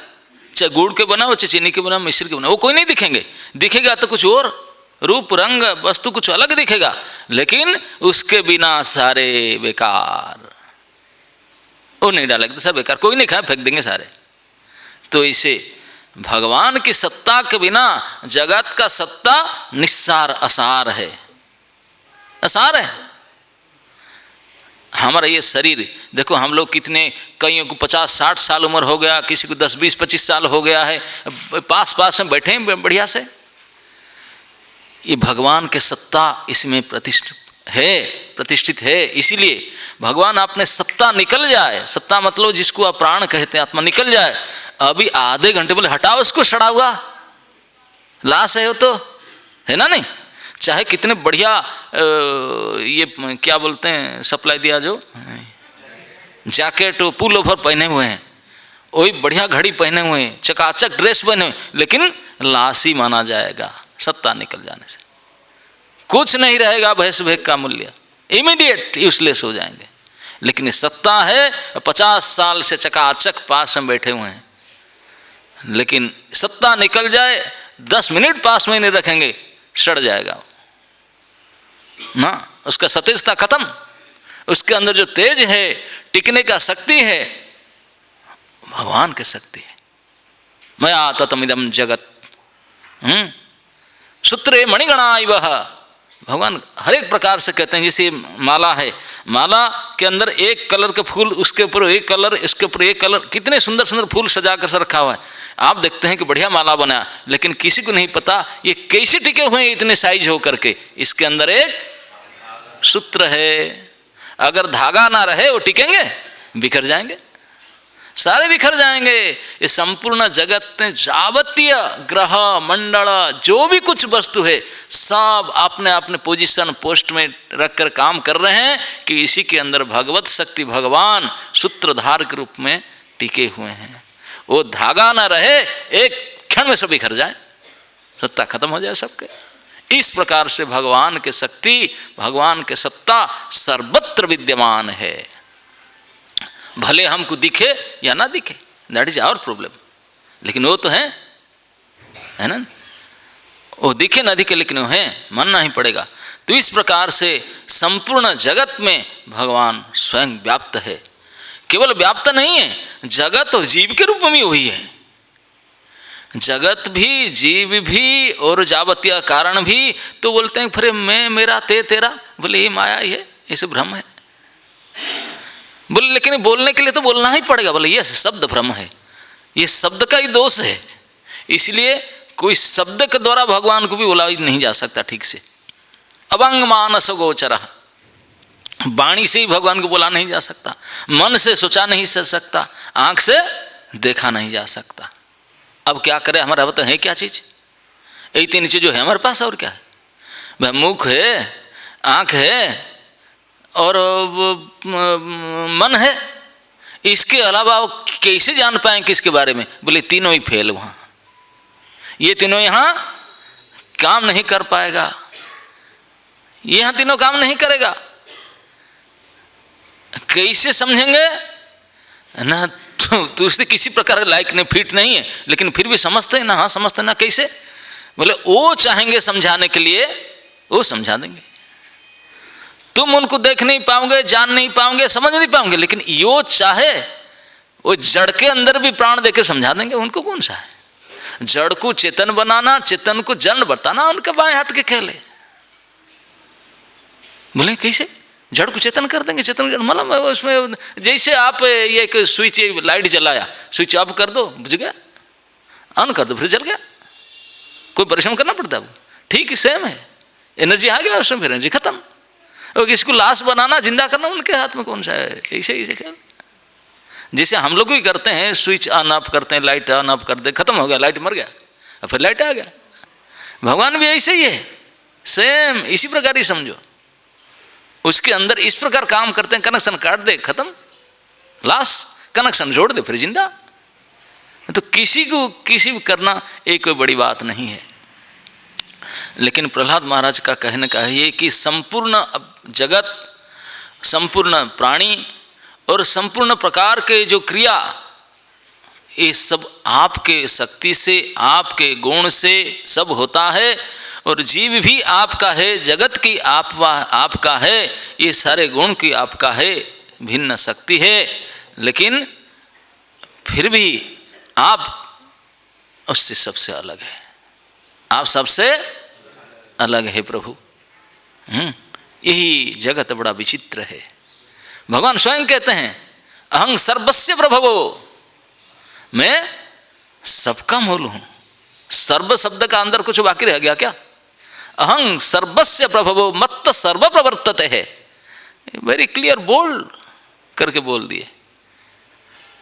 चाहे गुड़ के बना हो, चाहे चीनी के बना, मिश्र के बना, वो कोई नहीं दिखेंगे। दिखेगा तो कुछ और रूप रंग वस्तु कुछ अलग दिखेगा, लेकिन उसके बिना सारे बेकार। वो नहीं डालेंगे तो सब बेकार, कोई नहीं खाए, फेंक देंगे सारे। तो इसे भगवान की सत्ता के बिना जगत का सत्ता निस्सार असार है, असार है। हमारा ये शरीर देखो, हम लोग कितने, कईयों को 50-60 साल उम्र हो गया, किसी को 10-20-25 साल हो गया है, पास पास में बैठे हैं बढ़िया से। ये भगवान के सत्ता इसमें प्रतिष्ठित है। इसीलिए भगवान आपने सत्ता निकल जाए, सत्ता मतलब जिसको आप प्राण कहते हैं, आत्मा निकल जाए, अभी आधे घंटे बोले हटाओ इसको, सड़ा हुआ लाश है वो तो, है ना? नहीं, चाहे कितने बढ़िया ये क्या बोलते हैं सप्लाई दिया, जो जैकेट पुल ओवर पहने हुए हैं, वही बढ़िया घड़ी पहने हुए हैं, चकाचक ड्रेस पहने हुए, लेकिन लाश ही माना जाएगा। सत्ता निकल जाने से कुछ नहीं रहेगा, भैंस भेक का मूल्य, इमीडिएट यूजलेस हो जाएंगे। लेकिन सत्ता है, 50 साल से चकाचक पास में बैठे हुए हैं, लेकिन सत्ता निकल जाए, 10 मिनट पास में नहीं रखेंगे, सड़ जाएगा ना, उसका सतेजता खत्म। उसके अंदर जो तेज है, टिकने का शक्ति है, भगवान की शक्ति है। मया ततमिदं जगत सूत्रे मणिगणा इव। भगवान हर एक प्रकार से कहते हैं। जैसे माला है, माला के अंदर एक कलर के फूल, उसके ऊपर एक कलर, इसके ऊपर एक कलर, कितने सुंदर सुंदर फूल सजा कर रखा हुआ है। आप देखते हैं कि बढ़िया माला बना, लेकिन किसी को नहीं पता ये कैसे टिके हुए हैं इतने साइज हो करके। इसके अंदर एक सूत्र है, अगर धागा ना रहे वो टिकेंगे, बिखर जाएंगे, सारे बिखर जाएंगे। ये संपूर्ण जगत में जावतीय ग्रह मंडल जो भी कुछ वस्तु है, सब अपने अपने पोजीशन पोस्ट में रखकर काम कर रहे हैं कि इसी के अंदर भगवत शक्ति, भगवान सूत्रधार के रूप में टिके हुए हैं। वो धागा ना रहे, एक क्षण में सब बिखर जाए, सत्ता खत्म हो जाए सबके। इस प्रकार से भगवान के शक्ति, भगवान के सत्ता सर्वत्र विद्यमान है। भले हमको दिखे या ना दिखे, दैट इज आवर प्रॉब्लम, लेकिन वो तो है ना, वो दिखे ना दिखे लेकिन वो है, मानना ही पड़ेगा। तो इस प्रकार से संपूर्ण जगत में भगवान स्वयं व्याप्त है। केवल व्याप्त नहीं है, जगत और जीव के रूप में भी वही है। जगत भी, जीव भी और जावतीय कारण भी तो बोलते हैं फिर मैं, मेरा, तेरा। बोले ये माया ही है, ये सब भ्रम है। बोले लेकिन बोलने के लिए तो बोलना ही पड़ेगा। बोले ये शब्द भ्रम है, ये शब्द का ही दोष है, इसलिए कोई शब्द के द्वारा भगवान को भी बोला नहीं जा सकता ठीक से। अभंग मानस गोचर, वाणी से ही भगवान को बोला नहीं जा सकता, मन से सोचा नहीं जा सकता, आंख से देखा नहीं जा सकता। अब क्या करें, हमारा तो है क्या चीज़? यही तीन चीज़ जो है हमारे पास, और क्या है? वह मुख है, आँख है और मन है। इसके अलावा वो कैसे जान पाएँ किसके बारे में? बोले तीनों ही फेल वहाँ, ये तीनों यहाँ काम नहीं कर पाएगा, ये यहाँ तीनों काम नहीं करेगा। कैसे समझेंगे ना? तो उससे किसी प्रकार का लायक नहीं, फिट नहीं है, लेकिन फिर भी समझते हैं ना। हाँ समझते हैं ना। कैसे? बोले वो चाहेंगे समझाने के लिए, वो समझा देंगे। तुम उनको देख नहीं पाओगे, जान नहीं पाओगे, समझ नहीं पाओगे, लेकिन यो चाहे वो जड़ के अंदर भी प्राण देकर समझा देंगे। उनको कौन सा है? जड़ को चेतन बनाना, चेतन को जड़ बताना उनके बाएं हाथ के खेल है। बोले कैसे? जड़ को चेतन कर देंगे। चेतन मतलब उसमें जैसे आप ये एक स्विच, लाइट जलाया, स्विच ऑफ कर दो, बुझ गया, ऑन कर दो फिर जल गया, कोई परिश्रम करना पड़ता है? वो ठीक सेम है, एनर्जी आ गया उसमें, फिर एनर्जी खत्म। और इसको लाश बनाना, जिंदा करना उनके हाथ में कौन सा है? ऐसे खेल। जैसे हम लोग भी करते हैं, स्विच ऑन ऑफ करते हैं, लाइट ऑन ऑफ कर दे, खत्म हो गया, लाइट मर गया, और फिर लाइट आ गया। भगवान भी ऐसे ही है, सेम इसी प्रकार ही समझो। उसके अंदर इस प्रकार काम करते हैं, कनेक्शन काट दे, खत्म, लाश, कनेक्शन जोड़ दे, फिर जिंदा। तो किसी को किसी भी करना एक कोई बड़ी बात नहीं है। लेकिन प्रहलाद महाराज का कहने का है ये कि संपूर्ण जगत, संपूर्ण प्राणी और संपूर्ण प्रकार के जो क्रिया, ये सब आपके शक्ति से, आपके गुण से सब होता है। और जीव भी आपका है, जगत की आपका है, ये सारे गुण की आपका है, भिन्न शक्ति है, लेकिन फिर भी आप उससे सबसे अलग है। आप सबसे अलग है प्रभु। यही जगत बड़ा विचित्र है। भगवान स्वयं कहते हैं अहं सर्वस्य प्रभवो, मैं सबका मूल हूँ। सर्व शब्द का अंदर कुछ बाकी रह गया क्या? अहं सर्वस्य प्रभवो मत्त सर्व प्रवर्तते है, वेरी क्लियर, बोल्ड करके बोल दिए।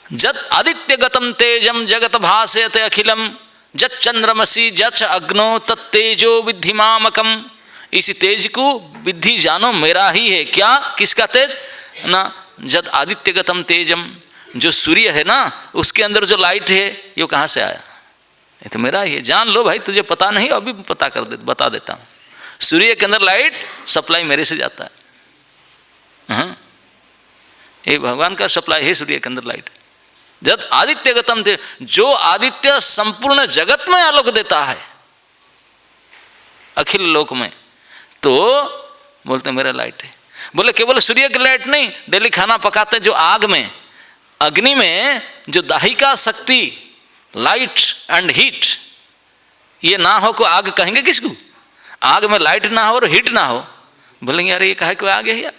जत आदित्य गतम तेजम जगत भासयते अखिलम, जत चंद्रमसी जच अग्नो तत्तेजो विद्धि मामकम। इस तेज को विद्धि जानो मेरा ही है। क्या? किसका तेज ना? जत आदित्य गतम तेजम, जो सूर्य है ना, उसके अंदर जो लाइट है, ये कहाँ से आया? ये तो मेरा ही है। जान लो भाई, तुझे पता नहीं, अभी पता कर दे, बता देता हूँ। सूर्य के अंदर लाइट सप्लाई मेरे से जाता है। हाँ, ये भगवान का सप्लाई है सूर्य के अंदर लाइट। जब आदित्य गतम थे, जो आदित्य संपूर्ण जगत में आलोक देता है, अखिल लोक में, तो बोलते मेरा लाइट है। बोले केवल सूर्य की लाइट नहीं, डेली खाना पकाते जो आग में, अग्नि में जो दाहिका शक्ति, लाइट एंड हीट, ये ना हो को आग कहेंगे किसको? आग में लाइट ना हो और हीट ना हो, बोलेंगे अरे ये कहे को आग है यार।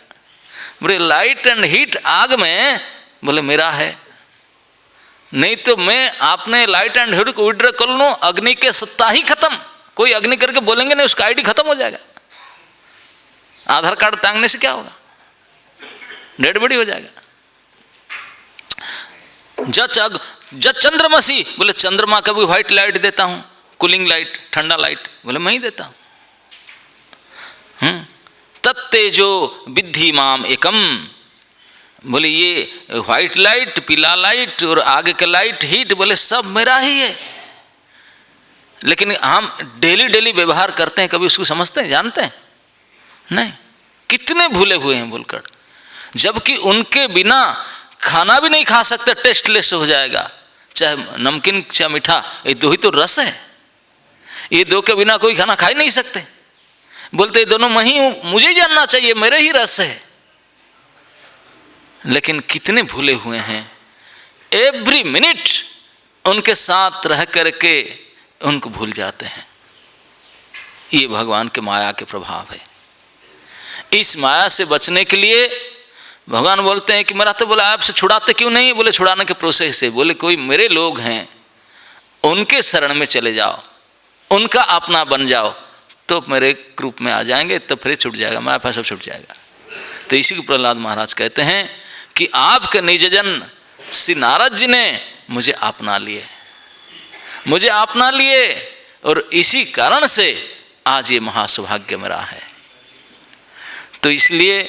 बोले लाइट एंड हीट आग में, बोले मेरा है। नहीं तो मैं आपने लाइट एंड हीट को विड्रॉ कर लूँ, अग्नि के सत्ता ही खत्म। कोई अग्नि करके बोलेंगे नहीं, उसका आईडी खत्म हो जाएगा। आधार कार्ड टांगने से क्या होगा? डेड बॉडी हो जाएगा। जब चंद्रमसी, बोले चंद्रमा का भी व्हाइट लाइट देता हूँ, कूलिंग लाइट, ठंडा लाइट, बोले मैं ही देता हूँ। तत्तेजो विद्धि माम एकम, बोले ये व्हाइट लाइट, पीला लाइट और आगे का लाइट, हीट, बोले सब मेरा ही है। लेकिन हम डेली डेली व्यवहार करते हैं, कभी उसको समझते हैं, जानते हैं नहीं? कितने भूले हुए हैं बोलकर। जबकि उनके बिना खाना भी नहीं खा सकते, टेस्टलेस हो जाएगा, चाहे नमकीन चाहे मीठा, ये दो ही तो रस है। ये दो के बिना कोई खाना खा ही नहीं सकते। बोलते ये दोनों मैं ही हूँ, मुझे ही जानना चाहिए, मेरे ही रस है। लेकिन कितने भूले हुए हैं। एवरी मिनट उनके साथ रह करके उनको भूल जाते हैं। ये भगवान के माया के प्रभाव है। इस माया से बचने के लिए भगवान बोलते हैं कि मेरा तो बोला आपसे छुड़ाते क्यों नहीं? बोले छुड़ाने के प्रोसेस से, बोले कोई मेरे लोग हैं उनके शरण में चले जाओ, उनका अपना बन जाओ, तो मेरे रूप में आ जाएंगे, तो फिर छूट जाएगा, माया पास सब छूट जाएगा। तो इसी को प्रहलाद महाराज कहते हैं कि आपके निजजन श्री नारद जी ने मुझे अपना लिए, मुझे अपना लिए, और इसी कारण से आज ये महासौभाग्य मेरा है। तो इसलिए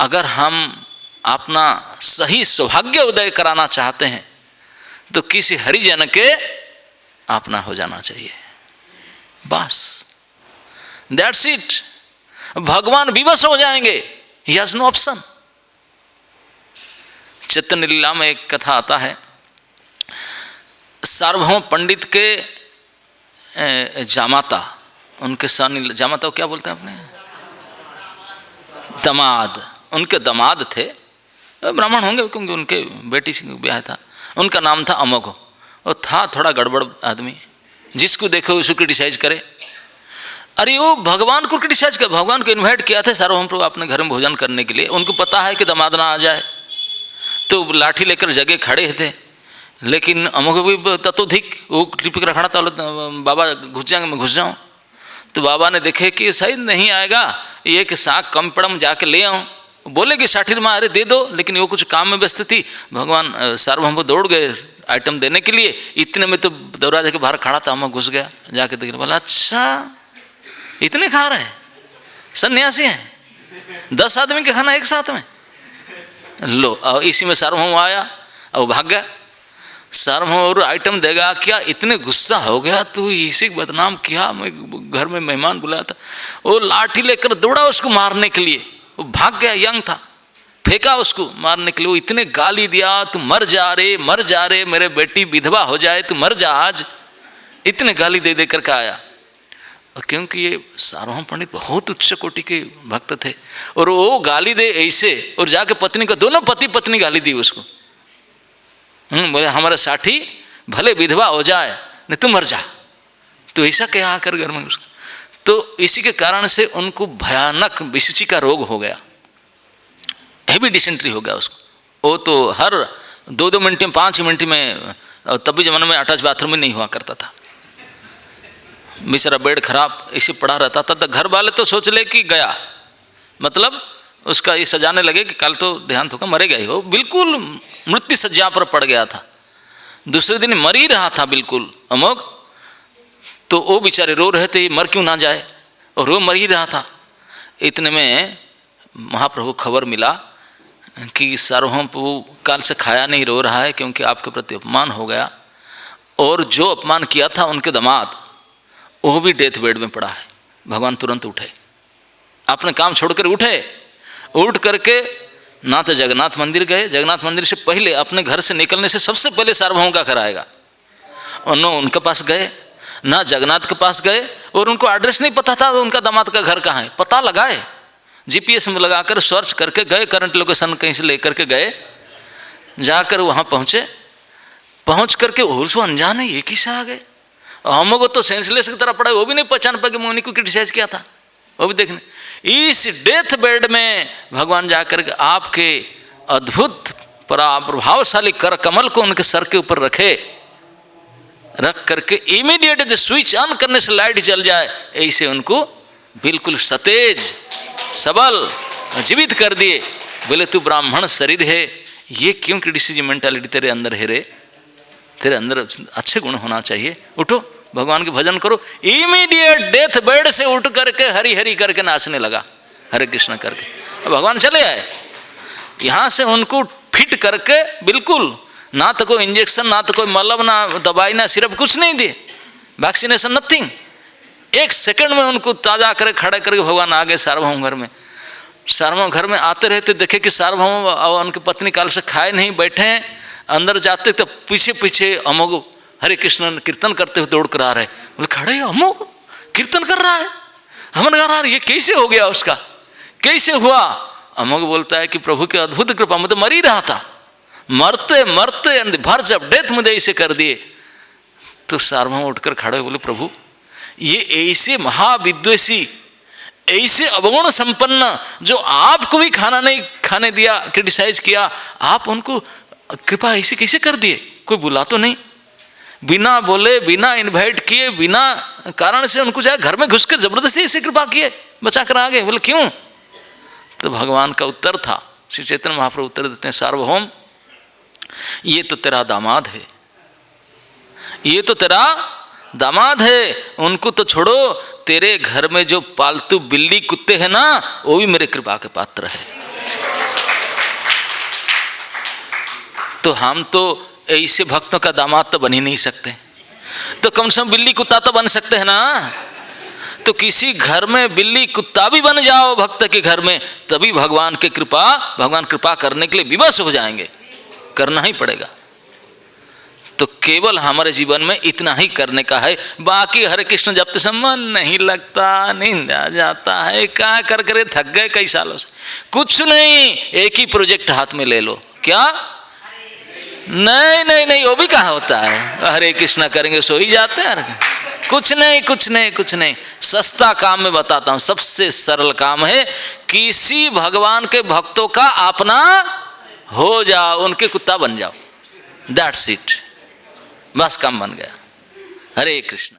अगर हम अपना सही सौभाग्य उदय कराना चाहते हैं तो किसी हरिजन के अपना हो जाना चाहिए, बस दैट्स इट। भगवान विवश हो जाएंगे, ही हैज नो ऑप्शन। चैतन्य लीला में एक कथा आता है, सार्वभौम पंडित के जामाता, उनके सन जामाता को क्या बोलते हैं अपने, दमाद, उनके दमाद थे, ब्राह्मण होंगे क्योंकि उनके बेटी से ब्याह था। उनका नाम था अमोघ। वो था थोड़ा गड़बड़ आदमी, जिसको देखो उसको क्रिटिसाइज करे। अरे वो भगवान को क्रिटिसाइज कर, भगवान को इन्वाइट किया था सार्वभौम प्रभु अपने घर में भोजन करने के लिए, उनको पता है कि दमाद ना आ जाए, तो लाठी लेकर जगह खड़े थे। लेकिन अमोघ भी तत्वधिक वो टिपिक रखना था, बाबा घुस जाएंगे, मैं घुस जाऊँ। तो बाबा ने देखे कि शायद नहीं आएगा, ये कि साग कम पड़म जाके ले आऊँ। बोले कि साठी माँ अरे दे दो, लेकिन वो कुछ काम में व्यस्त थी। भगवान सार्वभौम को दौड़ गए आइटम देने के लिए, इतने में तो दरवाजे के बाहर खड़ा था, हम घुस गया, जाके देख बोला अच्छा इतने खा रहे हैं, सन्यासी हैं, 10 आदमी के खाना एक साथ में लो। और इसी में सार्वभौम आया और भाग गया। सार्वभौम और आइटम देगा क्या, इतने गुस्सा हो गया, तू इसी बदनाम किया, मैं घर में मेहमान बुलाया था। वो लाठी लेकर दौड़ा उसको मारने के लिए, वो भाग गया, यंग था, फेंका उसको मारने के लिए। वो इतने गाली दिया, तू मर जा रे, मर जा रे, मेरे बेटी विधवा हो जाए, तू मर जा आज, इतने गाली दे दे करके आया। क्योंकि ये सार्वभौम पंडित बहुत उच्च कोटि के भक्त थे, और वो गाली दे ऐसे, और जाके पत्नी को, दोनों पति पत्नी गाली दी उसको। बोले हमारा साठी भले विधवा हो जाए, नहीं तू मर जा, तो ऐसा क्या आकर घर में उसका। तो इसी के कारण से उनको भयानक विसूची का रोग हो गया, हेवी डिसेंट्री हो गया उसको। वो तो हर 2-2 मिनट में, 5 मिनट में, तब भी जमाने में अटैच बाथरूम में नहीं हुआ करता था, बेचारा बेड खराब इसे पड़ा रहता था। तो घर वाले तो सोच ले कि गया, मतलब उसका ये सजाने लगे कि कल तो देहांत होकर मरेगा ही। हो बिल्कुल मृत्यु सज्जा पर पड़ गया था, दूसरे दिन मर ही रहा था बिल्कुल अमोघ। तो वो बेचारे रो रहे थे मर क्यों ना जाए, और वो मर ही रहा था। इतने में महाप्रभु खबर मिला कि सार्वभौम प्रभु काल से खाया नहीं, रो रहा है क्योंकि आपके प्रति अपमान हो गया, और जो अपमान किया था उनके दामाद वो भी डेथ बेड में पड़ा है। भगवान तुरंत उठे, अपने काम छोड़कर उठे, उठ करके ना तो जगन्नाथ मंदिर गए, जगन्नाथ मंदिर से पहले अपने घर से निकलने से सबसे पहले सार्वभौम का घर आएगा, और न उनके पास गए ना जगन्नाथ के पास गए, और उनको एड्रेस नहीं पता था उनका दामाद का घर कहाँ है। पता लगाए, जीपीएस में लगाकर सर्च करके गए, करंट लोकेशन कहीं से लेकर के गए, जाकर वहाँ पहुँचे, पहुँच करके उसको अनजाने एक ही से आ गए। हम को तो सेंसलेस की तरह पड़ा, वो भी नहीं पहचान पाए कि मुनि को क्रिटिसाइज किया था, वो भी देखने। इस डेथ बेड में भगवान जाकर के आपके अद्भुत प्रभावशाली कर कमल को उनके सर के ऊपर रखे, रख करके इमीडिएट जो स्विच ऑन करने से लाइट जल जाए, ऐसे उनको बिल्कुल सतेज सबल जीवित कर दिए। बोले तू ब्राह्मण शरीर है, ये क्यों क्रिटिसिज्म मेंटालिटी तेरे अंदर है रे, तेरे अंदर अच्छे गुण होना चाहिए, उठो भगवान के भजन करो। इमीडिएट डेथ बेड से उठ करके हरी हरी करके नाचने लगा, हरे कृष्ण करके। भगवान चले आए यहाँ से, उनको फिट करके बिल्कुल, ना तो कोई इंजेक्शन, ना तो कोई मलम, ना दवाई, ना सिरप, कुछ नहीं दिए, वैक्सीनेशन नथिंग। 1 सेकंड में उनको ताज़ा करके खड़ा करके भगवान आ गए सार्वभौम घर में। सार्वभौम घर में आते रहते, देखे कि सार्वभौम और उनकी पत्नी काल से खाए नहीं, बैठे हैं। अंदर जाते तो पीछे पीछे अमोघ हरे कृष्ण कीर्तन करते हुए दौड़ कर आ रहे। बोले खड़े अमोघ कीर्तन कर रहा है, हमने कहा ये कैसे हो गया, उसका कैसे हुआ। अमोघ बोलता है कि प्रभु की अद्भुत कृपा, मैं तो मर ही रहा था, मरते मरते and the verge of death मुझे ऐसे कर दिए। तो सार्वभौम उठकर खड़े बोले, प्रभु ये ऐसे महाविद्वेषी, ऐसे अवगुण संपन्न, जो आपको भी खाना नहीं खाने दिया, क्रिटिसाइज किया, आप उनको कृपा ऐसे कैसे कर दिए? कोई बुला तो नहीं, बिना बोले, बिना इनवाइट किए, बिना कारण से उनको जाए घर में घुसकर जबरदस्ती ऐसे कृपा किए, बचा कर आ गए। बोले क्यों? तो भगवान का उत्तर था, श्री चैतन्य महाप्रभु उत्तर देते हैं, सार्वभौम ये तो तेरा दामाद है, ये तो तेरा दामाद है, उनको तो छोड़ो, तेरे घर में जो पालतू बिल्ली कुत्ते हैं ना, वो भी मेरे कृपा के पात्र है। तो हम तो ऐसे भक्तों का दामाद तो बन ही नहीं सकते, तो कम से कम बिल्ली कुत्ता तो बन सकते हैं ना। तो किसी घर में बिल्ली कुत्ता भी बन जाओ भक्त के घर में, तभी भगवान कृपा करने के लिए विवश हो जाएंगे, करना ही पड़ेगा। तो केवल हमारे जीवन में इतना ही करने का है, बाकी हरे कृष्ण जब तक मन नहीं लगता, नींद आ जाता है, क्या कर करे थक गए कई सालों से, कुछ नहीं, एक ही प्रोजेक्ट हाथ में ले लो, क्या? नहीं नहीं नहीं, वो भी कहाँ होता है, हरे कृष्ण करेंगे सो ही जाते हैं। कुछ नहीं कुछ नहीं कुछ नहीं, सस्ता काम में बताता हूँ, सबसे सरल काम है, किसी भगवान के भक्तों का अपना हो जाओ, उनके कुत्ता बन जाओ, दैट्स इट, बस काम बन गया। हरे कृष्ण।